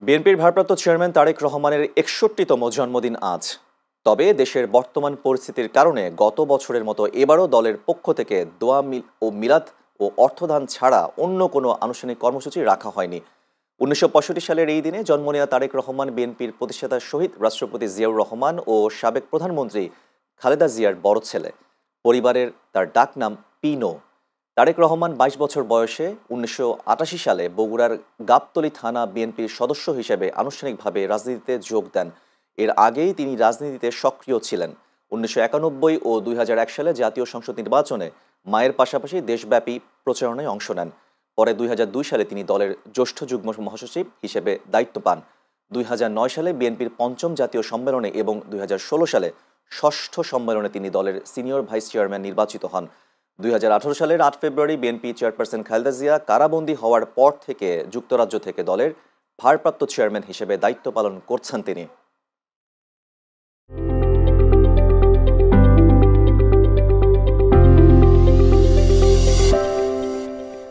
বিএনপির ভারপ্রাপ্ত চেয়ারম্যান তারেক রহমানের ৬১তম জন্মদিন আজ। তবে দেশের বর্তমান পরিস্থিতির কারণে গত বছরের মতো এবারও দলের পক্ষ থেকে দোয়া ও মিলাদ ও অর্থদান ছাড়া অন্য কোনো আনুষ্ঠানিক কর্মসূচি রাখা হয়নি। ১৯৬৫ সালের এই দিনে জন্ম নেওয়া তারেক রহমান বিএনপির প্রতিষ্ঠাতা শহীদ রাষ্ট্রপতি জিয়াউর রহমান ও সাবেক প্রধানমন্ত্রী খালেদা জিয়ার বড় ছেলে। পরিবারের তার ডাক নাম পিনো। তারেক রহমান ২২ বছর বয়সে ১৯৮৮ সালে বগুড়ার গাবতলী থানা বিএনপির সদস্য হিসেবে আনুষ্ঠানিকভাবে রাজনীতিতে যোগ দেন। এর আগেই তিনি রাজনীতিতে সক্রিয় ছিলেন। ১৯৯১ ও ২০০১ সালে জাতীয় সংসদ নির্বাচনে মায়ের পাশাপাশি দেশব্যাপী প্রচারণায় অংশ নেন। পরে ২০০২ সালে তিনি দলের জ্যেষ্ঠ যুগ্ম মহাসচিব হিসেবে দায়িত্ব পান। ২০০৯ সালে বিএনপির পঞ্চম জাতীয় সম্মেলনে এবং ২০১৬ সালে ষষ্ঠ সম্মেলনে তিনি দলের সিনিয়র ভাইস চেয়ারম্যান নির্বাচিত হন। ২০১৮ সালের ৮ ফেব্রুয়ারি বিএনপি চেয়ারপারসন খালেদা জিয়া কারাবন্দী হওয়ার পর থেকে যুক্তরাজ্য থেকে দলের ভারপ্রাপ্ত চেয়ারম্যান হিসেবে দায়িত্ব পালন করছেন তিনি।